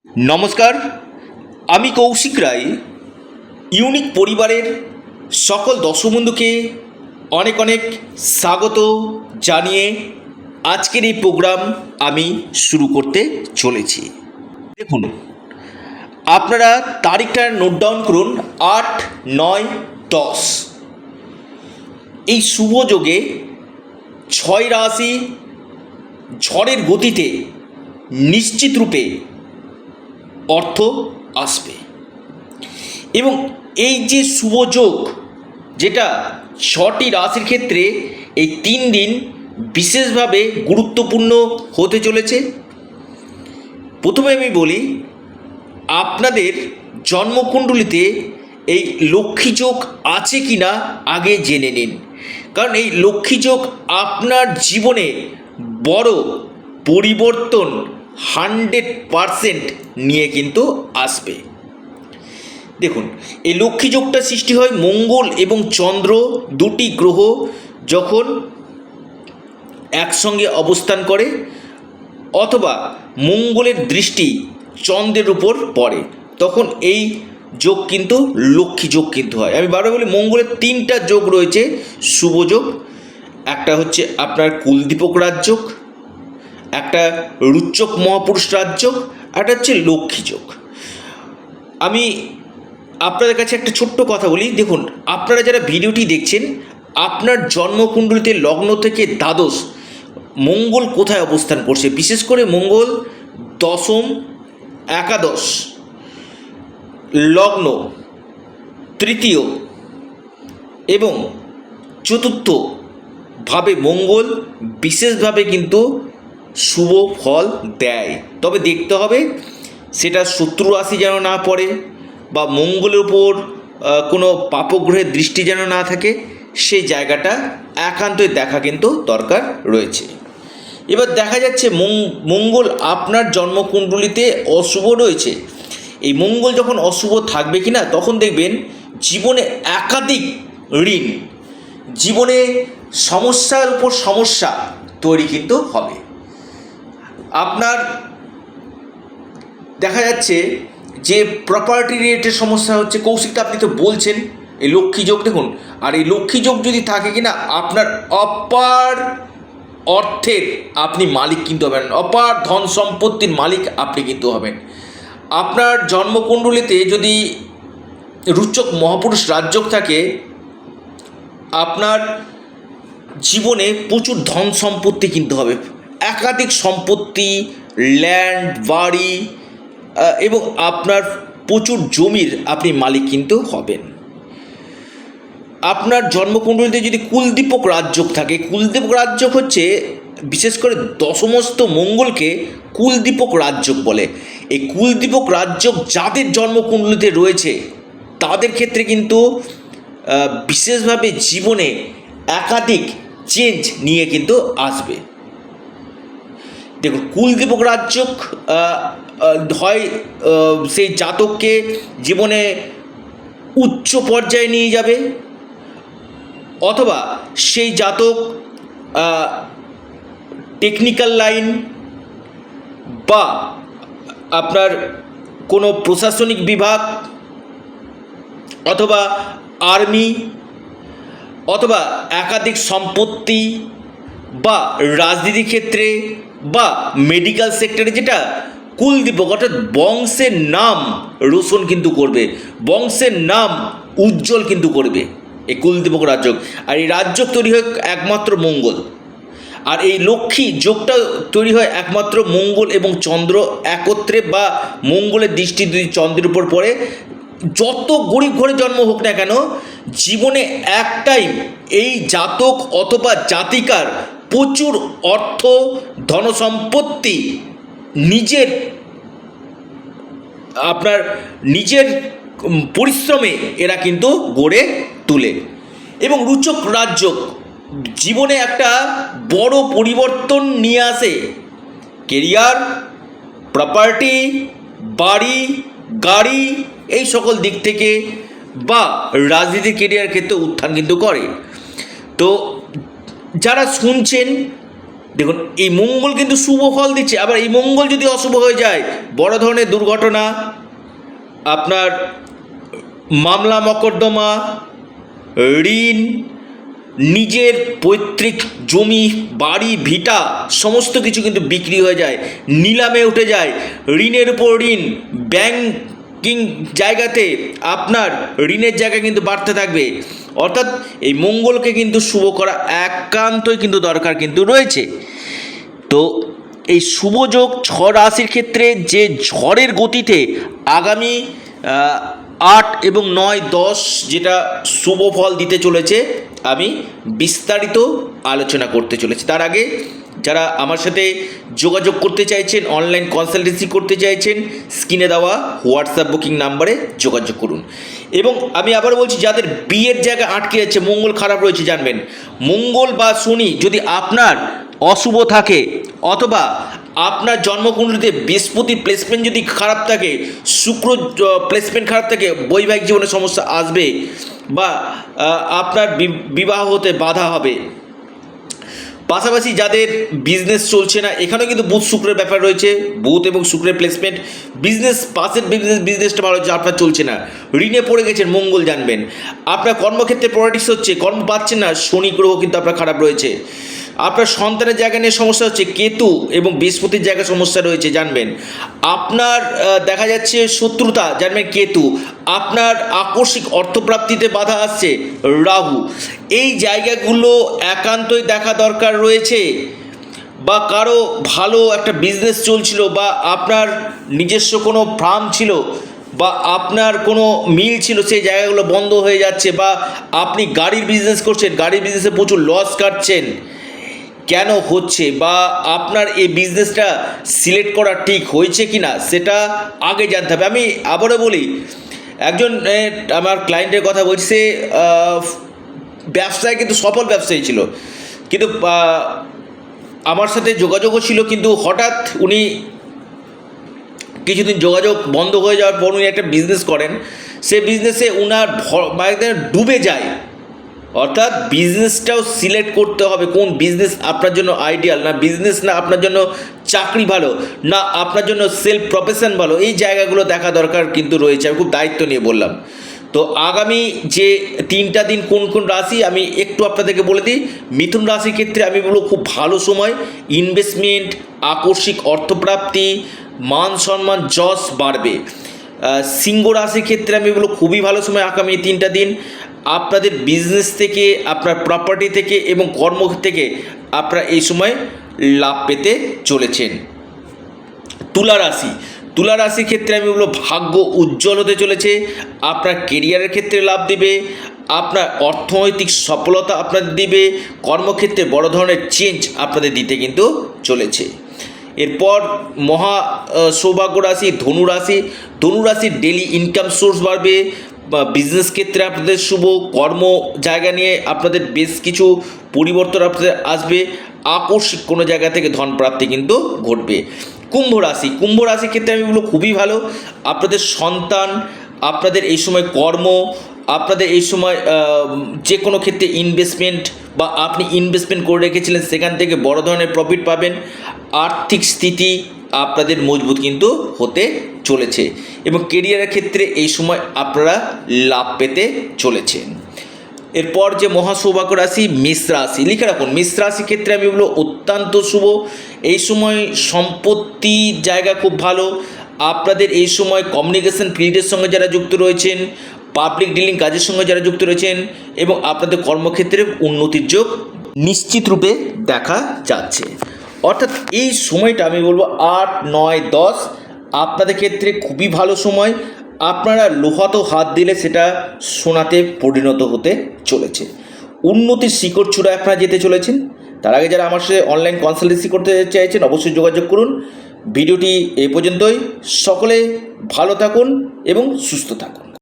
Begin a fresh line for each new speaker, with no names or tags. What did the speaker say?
নমস্কার, আমি কৌশিক রায়। ইউনিক পরিবারের সকল দর্শক বন্ধুকে অনেক অনেক স্বাগত জানিয়ে আজকের এই প্রোগ্রাম আমি শুরু করতে চলেছি। দেখুন, আপনারা তারিখটা নোট ডাউন করুন, 8, 9, 10। এই শুভ যোগে 6 রাশি ঝড়ের গতিতে নিশ্চিত রূপে অর্থ আসবে। এবং এই যে শুভ যোগ, যেটা 6টি রাশির ক্ষেত্রে এই 3 দিন বিশেষভাবে গুরুত্বপূর্ণ হতে চলেছে। প্রথমে আমি বলি, আপনাদের জন্মকুণ্ডলিতে এই লক্ষ্মী যোগ আছে কি না আগে জেনে নিন, কারণ এই লক্ষ্মী যোগ আপনার জীবনে বড় পরিবর্তন 100% নিয়ে কিন্তু আসবে। দেখুন, এই লক্ষ্মী যোগটা সৃষ্টি হয় মঙ্গল এবং চন্দ্র দুটি গ্রহ যখন একসঙ্গে অবস্থান করে, অথবা মঙ্গলের দৃষ্টি চন্দ্রের উপর পড়ে, তখন এই যোগ কিন্তু লক্ষ্মী যোগ কিন্তু হয়। আমি বারবার বলি, মঙ্গলের 3টা যোগ রয়েছে শুভ যোগ। একটা হচ্ছে আপনার কুলদীপক রাজযোগ, একটা রুচ্চক মহাপুরুষ রাজযোগ, একটা হচ্ছে লক্ষ্মী যোগ। আমি আপনাদের কাছে একটা ছোট্ট কথা বলি। দেখুন, আপনারা যারা ভিডিওটি দেখছেন, আপনার জন্মকুণ্ডলিতে লগ্ন থেকে দ্বাদশ মঙ্গল কোথায় অবস্থান করছে, বিশেষ করে মঙ্গল দশম, একাদশ লগ্ন, তৃতীয় এবং চতুর্থ ভাবে মঙ্গল বিশেষভাবে কিন্তু শুভ ফল দেয়। তবে দেখতে হবে সেটা শত্রু রাশি যেন না পড়ে, বা মঙ্গলের উপর কোনো পাপগ্রহের দৃষ্টি যেন না থাকে, সেই জায়গাটা একান্তই দেখা কিন্তু দরকার রয়েছে। এবার দেখা যাচ্ছে মঙ্গল আপনার জন্মকুণ্ডলিতে অশুভ রয়েছে। এই মঙ্গল যখন অশুভ থাকবে কি না, তখন দেখবেন জীবনে একাধিক ঋণ, জীবনে সমস্যার উপর সমস্যা তৈরি কিন্তু হবে। আপনার দেখা যাচ্ছে যে প্রপার্টি রিলেটেড সমস্যা হচ্ছে, কৌশিকটা আপনি তো বলছেন এই লক্ষ্মী যোগ। দেখুন, আর এই লক্ষ্মী যোগ যদি থাকে কিনা, আপনার অপার অর্থের আপনি মালিক কিন্তু হবেন, অপার ধন সম্পত্তির মালিক আপনি কিন্তু হবেন। আপনার জন্মকুণ্ডলিতে যদি রুচক মহাপুরুষ রাজযোগ থাকে, আপনার জীবনে প্রচুর ধন সম্পত্তি কিন্তু হবে, একাধিক সম্পত্তি, ল্যান্ড, বাড়ি এবং আপনার প্রচুর জমির আপনি মালিক কিন্তু হবেন। আপনার জন্মকুণ্ডলিতে যদি কুলদীপক রাজযোগ থাকে, কুলদীপক রাজযোগ হচ্ছে বিশেষ করে দশমস্ত মঙ্গলকে কুলদীপক রাজযোগ বলে। এই কুলদীপক রাজযোগ যাদের জন্মকুণ্ডলিতে রয়েছে, তাদের ক্ষেত্রে কিন্তু বিশেষভাবে জীবনে একাধিক চেঞ্জ নিয়ে কিন্তু আসবে। দেখুন, কুলদীপক রাজযোগ হয় সেই জাতককে জীবনে উচ্চ পর্যায়ে নিয়ে যাবে, অথবা সেই জাতক টেকনিক্যাল লাইন বা আপনার কোনো প্রশাসনিক বিভাগ, অথবা আর্মি, অথবা একাধিক সম্পত্তি, বা রাজনীতি ক্ষেত্রে, বা মেডিকেল সেক্টরে, যেটা কুলদীপক অর্থাৎ বংশের নাম রোশন কিন্তু করবে, বংশের নাম উজ্জ্বল কিন্তু করবে এই কুলদীপক রাজযোগ। আর এই রাজযোগ তৈরি হয় একমাত্র মঙ্গল, আর এই লক্ষ্মী যোগটা তৈরি হয় একমাত্র মঙ্গল এবং চন্দ্র একত্রে, বা মঙ্গলের দৃষ্টি যদি চন্দ্রের উপর পড়ে। যত গরিব ঘরে জন্ম হোক না কেন, জীবনে এক টাইম এই জাতক অথবা জাতিকার প্রচুর অর্থ, ধনসম্পত্তি নিজের আপনার নিজের পরিশ্রমে এরা কিন্তু গড়ে তোলে। এবং রুচক রাজযোগ জীবনে একটা বড় পরিবর্তন নিয়ে আসে, কেরিয়ার, প্রপার্টি, বাড়ি, গাড়ি, এই সকল দিক থেকে, বা রাজনীতির কেরিয়ার ক্ষেত্রে উত্থান কিন্তু করে। তো যারা শুনছেন দেখুন এই মঙ্গল কিন্তু শুভ ফল দিচ্ছে, আবার এই মঙ্গল যদি অশুভ হয়ে যায়, বড় ধরনের দুর্ঘটনা, আপনার মামলা মকদ্দমা, ঋণ, নিজের পৈতৃক জমি বাড়ি ভিটা সমস্ত কিছু কিন্তু বিক্রি হয়ে যায়, নিলামে উঠে যায়, ঋণের উপর ঋণ, ব্যাংকিং জায়গাতে আপনার ঋণের জায়গা কিন্তু বাড়তে থাকবে। অর্থাৎ এই মঙ্গলকে কিন্তু শুভ করা একান্তই কিন্তু দরকার কিন্তু রয়েছে। তো এই শুভ যোগ 6 রাশির ক্ষেত্রে যে ঝড়ের গতিতে আগামী 8 এবং 9, 10 যেটা শুভ ফল দিতে চলেছে আমি বিস্তারিত আলোচনা করতে চলেছি। তার আগে যারা আমার সাথে যোগাযোগ করতে চাইছেন, অনলাইন কনসালটেন্সি করতে চাইছেন, স্ক্রিনে দেওয়া হোয়াটসঅ্যাপ বুকিং নাম্বারে যোগাযোগ করুন। এবং আমি আবার বলছি, যাদের বিয়ের জায়গা আটকে যাচ্ছে, মঙ্গল খারাপ রয়েছে, জানবেন মঙ্গল বা শনি যদি আপনার অশুভ থাকে অথবা আপনার জন্মকুণ্ডলিতে বৃহস্পতির প্লেসমেন্ট যদি খারাপ থাকে, শুক্র প্লেসমেন্ট খারাপ থাকে, বৈবাহিক জীবনে সমস্যা আসবে বা আপনার বিবাহ হতে বাধা হবে। পাশাপাশি যাদের বিজনেস চলছে না, এখানেও কিন্তু বুধ শুক্রের ব্যাপার রয়েছে, বুধ এবং শুক্রের প্লেসমেন্ট, বিজনেস পাশের বিজনেসটা ভালো হচ্ছে, আপনার চলছে না, ঋণে পড়ে গেছেন, মঙ্গল জানবেন। আপনার কর্মক্ষেত্রে পলিটিক্স হচ্ছে, কর্ম পাচ্ছেন না, শনি গ্রহ কিন্তু আপনার খারাপ রয়েছে। আপনার সন্তানের জায়গা নিয়ে সমস্যা হচ্ছে, কেতু এবং বৃহস্পতির জায়গায় সমস্যা রয়েছে, জানবেন। আপনার দেখা যাচ্ছে শত্রুতা, জানবেন কেতু। আপনার আকস্মিক অর্থপ্রাপ্তিতে বাধা আসছে, রাহু। এই জায়গাগুলো একান্তই দেখা দরকার রয়েছে। বা কারো ভালো একটা বিজনেস চলছিল, বা আপনার নিজস্ব কোনো ফার্ম ছিল, বা আপনার কোনো মিল ছিল, সেই জায়গাগুলো বন্ধ হয়ে যাচ্ছে, বা আপনি গাড়ির বিজনেস করছেন, গাড়ির বিজনেসে প্রচুর লস কাটছেন, কেন হচ্ছে, বা আপনার এই বিজনেসটা সিলেক্ট করা ঠিক হয়েছে কি না সেটা আগে জানতে হবে। আমি আবারও বলি, একজন আমার ক্লায়েন্টের কথা বলছি, সে ব্যবসায় কিন্তু সফল ব্যবসায়ী ছিল, কিন্তু আমার সাথে যোগাযোগও ছিল, কিন্তু হঠাৎ উনি কিছুদিন যোগাযোগ বন্ধ হয়ে যাওয়ার পর উনি একটা বিজনেস করেন, সে বিজনেসে উনার ডুবে যায়। অর্থাৎ বিজনেসটাও সিলেক্ট করতে হবে, কোন বিজনেস আপনার জন্য আইডিয়াল, না বিজনেস না আপনার জন্য চাকরি ভালো, না আপনার জন্য সেলফ প্রফেশন ভালো, এই জায়গাগুলো দেখা দরকার কিন্তু রয়েছে। আমি খুব দায়িত্ব নিয়ে বললাম। তো আগামী যে 3টা দিন কোন কোন রাশি আমি একটু আপনাদেরকে বলে দিই। মিথুন রাশির ক্ষেত্রে আমি বলবো খুব ভালো সময়, ইনভেস্টমেন্ট, আকস্মিক অর্থপ্রাপ্তি, মান সম্মান, যশ বাড়বে। সিংহ রাশির ক্ষেত্রে আমি বলবো খুবই ভালো সময় আগামী 3টা দিন। আপনাদের বিজনেস থেকে, আপনার প্রপার্টি থেকে এবং কর্ম থেকে আপনারা এই সময় লাভ পেতে চলেছেন। তুলা রাশির ক্ষেত্রে আমি বলবো ভাগ্য উজ্জ্বল হতে চলেছে, আপনার কেরিয়ারের ক্ষেত্রে লাভ দেবে, আপনার অর্থনৈতিক সফলতা আপনাদের দিবে, কর্মক্ষেত্রে বড় ধরনের চেঞ্জ আপনাদের দিতে কিন্তু চলেছে। এরপর মহা সৌভাগ্য রাশি ধনু রাশির ডেলি ইনকাম সোর্স বাড়বে, বা বিজনেস ক্ষেত্রে আপনাদের শুভ, কর্ম জায়গা নিয়ে আপনাদের বেশ কিছু পরিবর্তন আপনাদের আসবে, আকস্মিক কোনো জায়গা থেকে ধন প্রাপ্তি কিন্তু ঘটবে। কুম্ভ রাশির ক্ষেত্রে আমি বলবো খুবই ভালো, আপনাদের সন্তান, আপনাদের এই সময় কর্ম, আপনাদের এই সময় যে কোনো ক্ষেত্রে ইনভেস্টমেন্ট, বা আপনি ইনভেস্টমেন্ট করে রেখেছিলেন সেখান থেকে বড় ধরনের প্রফিট পাবেন, আর্থিক স্থিতি আপনাদের মজবুত কিন্তু হতে চলেছে, এবং কেরিয়ারের ক্ষেত্রে এই সময় আপনারা লাভ পেতে চলেছেন। এরপর যে মহাসৌভাগ্য রাশি মেষ রাশি, লিখে রাখুন। মেষ রাশির ক্ষেত্রে আমি বলবো অত্যন্ত শুভ, এই সময় সম্পত্তি জায়গা খুব ভালো, আপনাদের এই সময় কমিউনিকেশন ফিল্ডের সঙ্গে যারা যুক্ত রয়েছেন, পাবলিক ডিলিং কাজের সঙ্গে যারা যুক্ত রয়েছেন, এবং আপনাদের কর্মক্ষেত্রে উন্নতির যোগ নিশ্চিত রূপে দেখা যাচ্ছে। অর্থাৎ এই সময়টা আমি বলবো 8, 9, 10 আপনাদের ক্ষেত্রে খুবই ভালো সময়। আপনারা লোহাতেও হাত দিলে সেটা সোনাতে পরিণত হতে চলেছে, উন্নতির শিকড় চূড়ায় আপনারা যেতে চলেছেন। তার আগে যারা আমার সাথে অনলাইন কনসালটেন্সি করতে চাইছেন অবশ্যই যোগাযোগ করুন। ভিডিওটি এই পর্যন্তই। সকলে ভালো থাকুন এবং সুস্থ থাকুন।